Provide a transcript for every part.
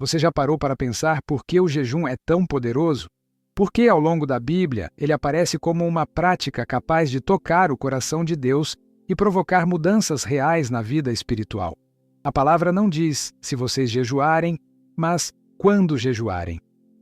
Você já parou para pensar por que o jejum é tão poderoso? Por que, ao longo da Bíblia, ele aparece como uma prática capaz de tocar o coração de Deus e provocar mudanças reais na vida espiritual? A palavra não diz se vocês jejuarem, mas quando jejuarem.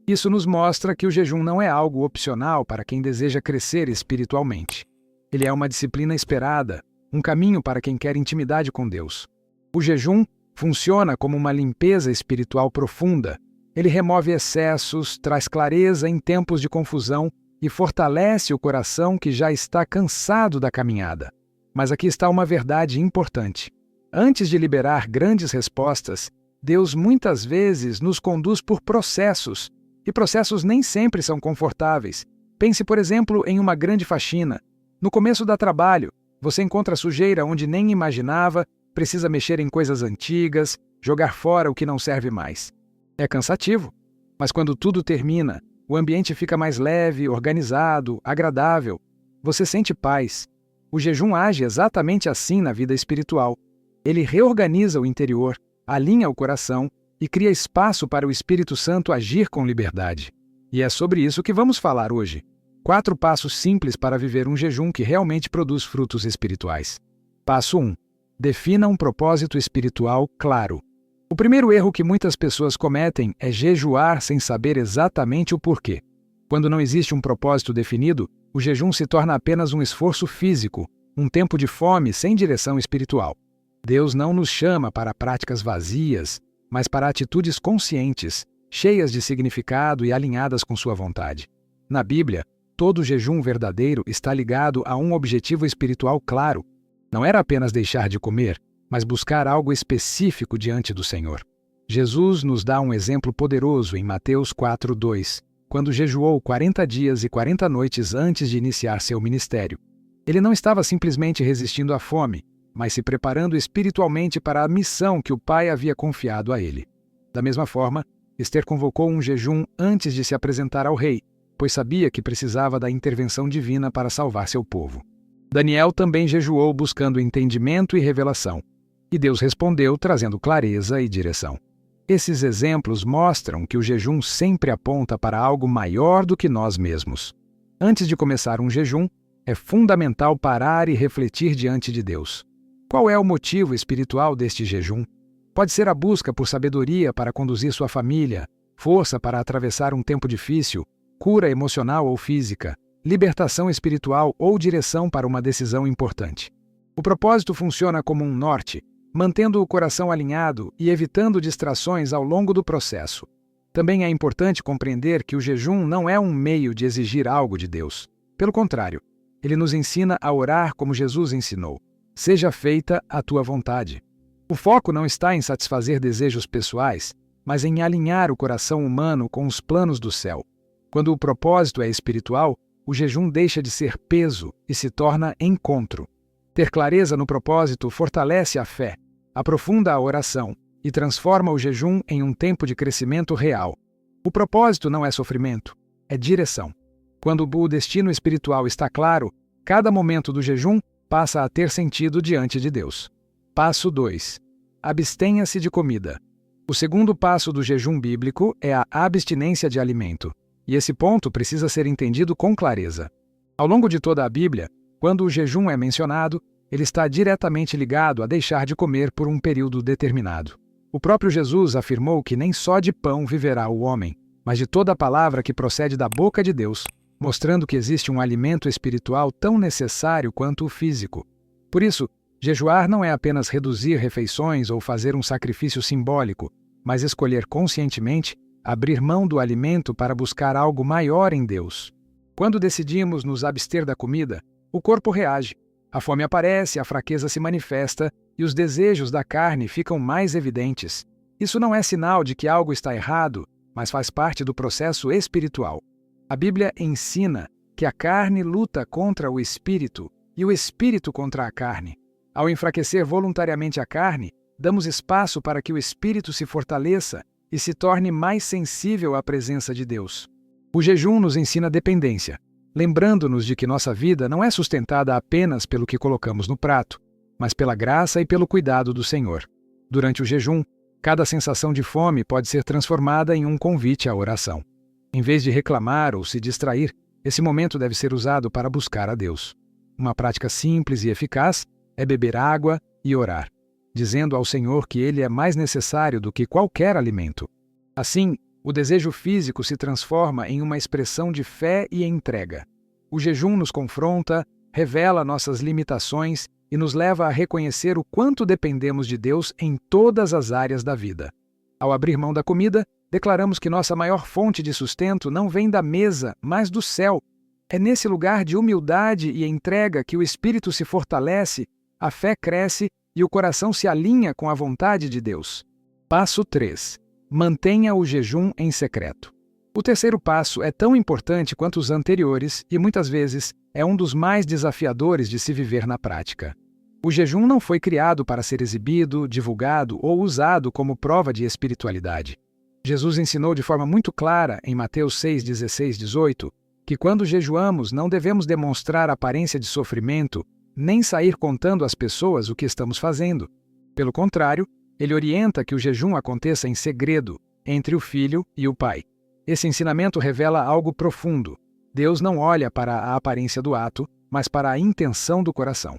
Isso nos mostra que o jejum não é algo opcional para quem deseja crescer espiritualmente. Ele é uma disciplina esperada, um caminho para quem quer intimidade com Deus. O jejum funciona como uma limpeza espiritual profunda. Ele remove excessos, traz clareza em tempos de confusão e fortalece o coração que já está cansado da caminhada. Mas aqui está uma verdade importante. Antes de liberar grandes respostas, Deus muitas vezes nos conduz por processos, e processos nem sempre são confortáveis. Pense, por exemplo, em uma grande faxina. No começo dá trabalho, você encontra sujeira onde nem imaginava, precisa mexer em coisas antigas, jogar fora o que não serve mais. É cansativo, mas quando tudo termina, o ambiente fica mais leve, organizado, agradável. Você sente paz. O jejum age exatamente assim na vida espiritual. Ele reorganiza o interior, alinha o coração e cria espaço para o Espírito Santo agir com liberdade. E é sobre isso que vamos falar hoje. 4 passos simples para viver um jejum que realmente produz frutos espirituais. Passo 1. Defina um propósito espiritual claro. O primeiro erro que muitas pessoas cometem é jejuar sem saber exatamente o porquê. Quando não existe um propósito definido, o jejum se torna apenas um esforço físico, um tempo de fome sem direção espiritual. Deus não nos chama para práticas vazias, mas para atitudes conscientes, cheias de significado e alinhadas com sua vontade. Na Bíblia, todo jejum verdadeiro está ligado a um objetivo espiritual claro. Não era apenas deixar de comer, mas buscar algo específico diante do Senhor. Jesus nos dá um exemplo poderoso em Mateus 4:2, quando jejuou 40 dias e 40 noites antes de iniciar seu ministério. Ele não estava simplesmente resistindo à fome, mas se preparando espiritualmente para a missão que o Pai havia confiado a ele. Da mesma forma, Ester convocou um jejum antes de se apresentar ao rei, pois sabia que precisava da intervenção divina para salvar seu povo. Daniel também jejuou buscando entendimento e revelação, e Deus respondeu trazendo clareza e direção. Esses exemplos mostram que o jejum sempre aponta para algo maior do que nós mesmos. Antes de começar um jejum, é fundamental parar e refletir diante de Deus. Qual é o motivo espiritual deste jejum? Pode ser a busca por sabedoria para conduzir sua família, força para atravessar um tempo difícil, cura emocional ou física, libertação espiritual ou direção para uma decisão importante. O propósito funciona como um norte, mantendo o coração alinhado e evitando distrações ao longo do processo. Também é importante compreender que o jejum não é um meio de exigir algo de Deus. Pelo contrário, ele nos ensina a orar como Jesus ensinou. Seja feita a tua vontade. O foco não está em satisfazer desejos pessoais, mas em alinhar o coração humano com os planos do céu. Quando o propósito é espiritual, o jejum deixa de ser peso e se torna encontro. Ter clareza no propósito fortalece a fé, aprofunda a oração e transforma o jejum em um tempo de crescimento real. O propósito não é sofrimento, é direção. Quando o destino espiritual está claro, cada momento do jejum passa a ter sentido diante de Deus. Passo 2. Abstenha-se de comida. O segundo passo do jejum bíblico é a abstinência de alimento, e esse ponto precisa ser entendido com clareza. Ao longo de toda a Bíblia, quando o jejum é mencionado, ele está diretamente ligado a deixar de comer por um período determinado. O próprio Jesus afirmou que nem só de pão viverá o homem, mas de toda a palavra que procede da boca de Deus, mostrando que existe um alimento espiritual tão necessário quanto o físico. Por isso, jejuar não é apenas reduzir refeições ou fazer um sacrifício simbólico, mas escolher conscientemente abrir mão do alimento para buscar algo maior em Deus. Quando decidimos nos abster da comida, o corpo reage. A fome aparece, a fraqueza se manifesta e os desejos da carne ficam mais evidentes. Isso não é sinal de que algo está errado, mas faz parte do processo espiritual. A Bíblia ensina que a carne luta contra o espírito e o espírito contra a carne. Ao enfraquecer voluntariamente a carne, damos espaço para que o espírito se fortaleça e se torne mais sensível à presença de Deus. O jejum nos ensina dependência, lembrando-nos de que nossa vida não é sustentada apenas pelo que colocamos no prato, mas pela graça e pelo cuidado do Senhor. Durante o jejum, Cada sensação de fome pode ser transformada em um convite à oração. Em vez de reclamar ou se distrair, esse momento deve ser usado para buscar a Deus. Uma prática simples e eficaz é beber água e orar, dizendo ao Senhor que Ele é mais necessário do que qualquer alimento. Assim, o desejo físico se transforma em uma expressão de fé e entrega. O jejum nos confronta, revela nossas limitações e nos leva a reconhecer o quanto dependemos de Deus em todas as áreas da vida. Ao abrir mão da comida, declaramos que nossa maior fonte de sustento não vem da mesa, mas do céu. É nesse lugar de humildade e entrega que o espírito se fortalece, a fé cresce e o coração se alinha com a vontade de Deus. Passo 3. Mantenha o jejum em secreto. O terceiro passo é tão importante quanto os anteriores e, muitas vezes, é um dos mais desafiadores de se viver na prática. O jejum não foi criado para ser exibido, divulgado ou usado como prova de espiritualidade. Jesus ensinou de forma muito clara, em Mateus 6, 16, 18, que quando jejuamos não devemos demonstrar aparência de sofrimento, nem sair contando às pessoas o que estamos fazendo. Pelo contrário, ele orienta que o jejum aconteça em segredo, entre o filho e o pai. Esse ensinamento revela algo profundo. Deus não olha para a aparência do ato, mas para a intenção do coração.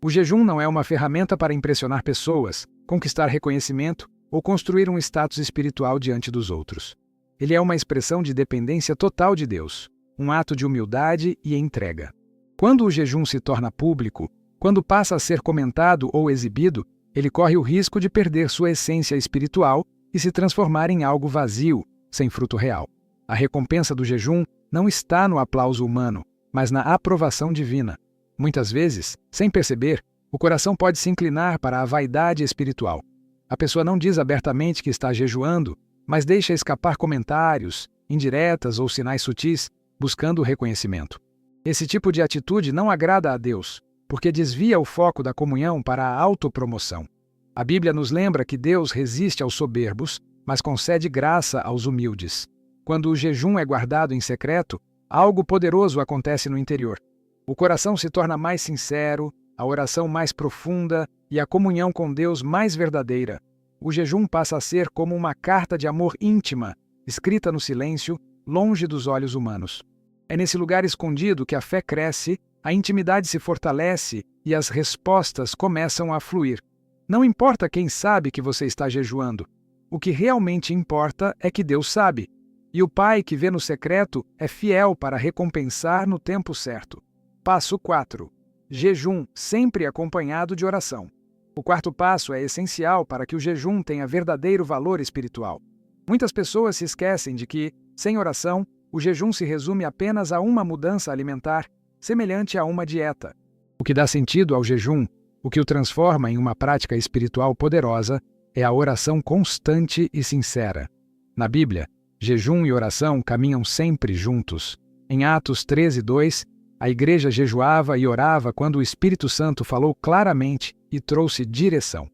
O jejum não é uma ferramenta para impressionar pessoas, conquistar reconhecimento ou construir um status espiritual diante dos outros. Ele é uma expressão de dependência total de Deus, um ato de humildade e entrega. Quando o jejum se torna público, quando passa a ser comentado ou exibido, ele corre o risco de perder sua essência espiritual e se transformar em algo vazio, sem fruto real. A recompensa do jejum não está no aplauso humano, mas na aprovação divina. Muitas vezes, sem perceber, o coração pode se inclinar para a vaidade espiritual. A pessoa não diz abertamente que está jejuando, mas deixa escapar comentários, indiretas ou sinais sutis, buscando o reconhecimento. Esse tipo de atitude não agrada a Deus, porque desvia o foco da comunhão para a autopromoção. A Bíblia nos lembra que Deus resiste aos soberbos, mas concede graça aos humildes. Quando o jejum é guardado em secreto, algo poderoso acontece no interior. O coração se torna mais sincero, a oração mais profunda e a comunhão com Deus mais verdadeira. O jejum passa a ser como uma carta de amor íntima, escrita no silêncio, longe dos olhos humanos. É nesse lugar escondido que a fé cresce, a intimidade se fortalece e as respostas começam a fluir. Não importa quem sabe que você está jejuando. O que realmente importa é que Deus sabe. E o Pai que vê no secreto é fiel para recompensar no tempo certo. Passo 4. Jejum sempre acompanhado de oração. O quarto passo é essencial para que o jejum tenha verdadeiro valor espiritual. Muitas pessoas se esquecem de que, sem oração, o jejum se resume apenas a uma mudança alimentar, semelhante a uma dieta. O que dá sentido ao jejum, o que o transforma em uma prática espiritual poderosa, é a oração constante e sincera. Na Bíblia, jejum e oração caminham sempre juntos. Em Atos 13:2, a igreja jejuava e orava quando o Espírito Santo falou claramente e trouxe direção.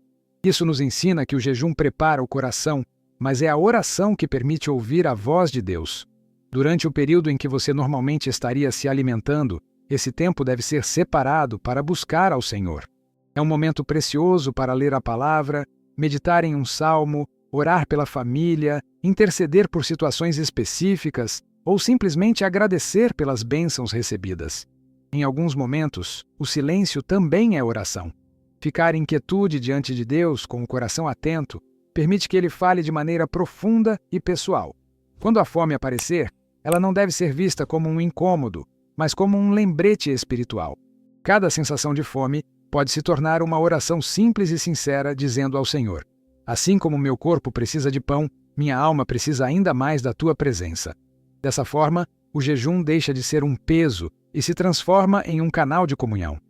Isso nos ensina que o jejum prepara o coração, mas é a oração que permite ouvir a voz de Deus. Durante o período em que você normalmente estaria se alimentando, esse tempo deve ser separado para buscar ao Senhor. É um momento precioso para ler a palavra, meditar em um salmo, orar pela família, interceder por situações específicas ou simplesmente agradecer pelas bênçãos recebidas. Em alguns momentos, o silêncio também é oração. Ficar em quietude diante de Deus, com o coração atento, permite que Ele fale de maneira profunda e pessoal. Quando a fome aparecer, ela não deve ser vista como um incômodo, mas como um lembrete espiritual. Cada sensação de fome pode se tornar uma oração simples e sincera, dizendo ao Senhor: assim como meu corpo precisa de pão, minha alma precisa ainda mais da tua presença. Dessa forma, o jejum deixa de ser um peso e se transforma em um canal de comunhão.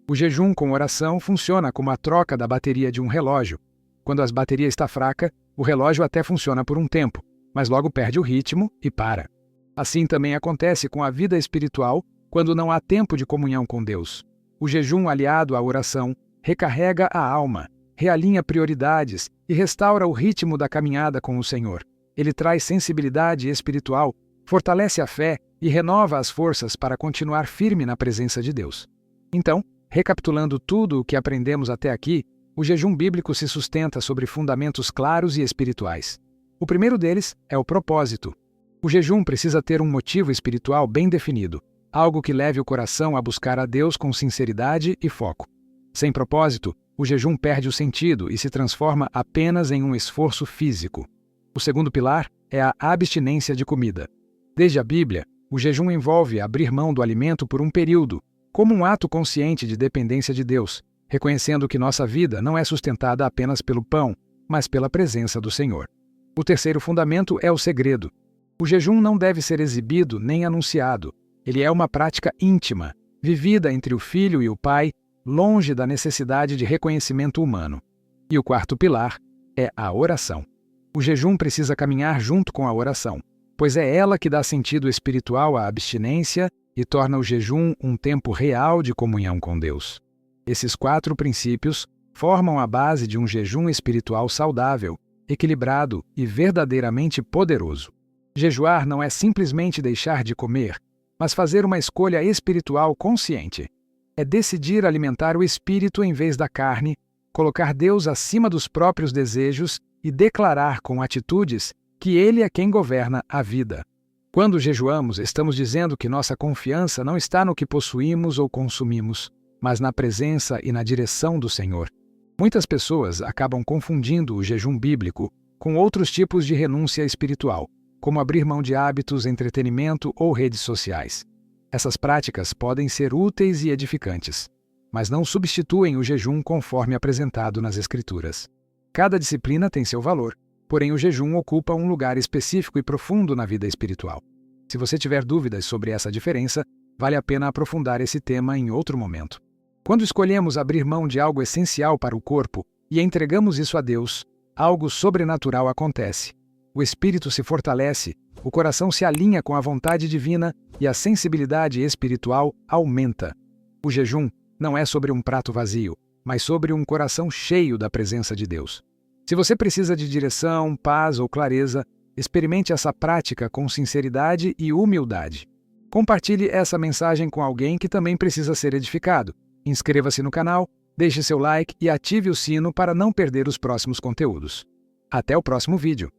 O jejum com oração funciona como a troca da bateria de um relógio. Quando a bateria está fraca, o relógio até funciona por um tempo, mas logo perde o ritmo e para. Assim também acontece com a vida espiritual quando não há tempo de comunhão com Deus. O jejum aliado à oração recarrega a alma, realinha prioridades e restaura o ritmo da caminhada com o Senhor. Ele traz sensibilidade espiritual, fortalece a fé e renova as forças para continuar firme na presença de Deus. Então, recapitulando tudo o que aprendemos até aqui, O jejum bíblico se sustenta sobre fundamentos claros e espirituais. O primeiro deles é o propósito. O jejum precisa ter um motivo espiritual bem definido, algo que leve o coração a buscar a Deus com sinceridade e foco. Sem propósito, o jejum perde o sentido e se transforma apenas em um esforço físico. O segundo pilar é a abstinência de comida. Desde a Bíblia, o jejum envolve abrir mão do alimento por um período, como um ato consciente de dependência de Deus, reconhecendo que nossa vida não é sustentada apenas pelo pão, mas pela presença do Senhor. O terceiro fundamento é o segredo. O jejum não deve ser exibido nem anunciado. Ele é uma prática íntima, vivida entre o filho e o pai, longe da necessidade de reconhecimento humano. E o quarto pilar é a oração. O jejum precisa caminhar junto com a oração, pois é ela que dá sentido espiritual à abstinência e torna o jejum um tempo real de comunhão com Deus. Esses 4 princípios formam a base de um jejum espiritual saudável, equilibrado e verdadeiramente poderoso. Jejuar não é simplesmente deixar de comer, mas fazer uma escolha espiritual consciente. É decidir alimentar o espírito em vez da carne, colocar Deus acima dos próprios desejos e declarar com atitudes que Ele é quem governa a vida. Quando jejuamos, estamos dizendo que nossa confiança não está no que possuímos ou consumimos, mas na presença e na direção do Senhor. Muitas pessoas acabam confundindo o jejum bíblico com outros tipos de renúncia espiritual, como abrir mão de hábitos, entretenimento ou redes sociais. Essas práticas podem ser úteis e edificantes, mas não substituem o jejum conforme apresentado nas Escrituras. Cada disciplina tem seu valor, porém o jejum ocupa um lugar específico e profundo na vida espiritual. Se você tiver dúvidas sobre essa diferença, vale a pena aprofundar esse tema em outro momento. Quando escolhemos abrir mão de algo essencial para o corpo e entregamos isso a Deus, algo sobrenatural acontece. O espírito se fortalece, o coração se alinha com a vontade divina e a sensibilidade espiritual aumenta. O jejum não é sobre um prato vazio, mas sobre um coração cheio da presença de Deus. Se você precisa de direção, paz ou clareza, experimente essa prática com sinceridade e humildade. Compartilhe essa mensagem com alguém que também precisa ser edificado. Inscreva-se no canal, deixe seu like e ative o sino para não perder os próximos conteúdos. Até o próximo vídeo!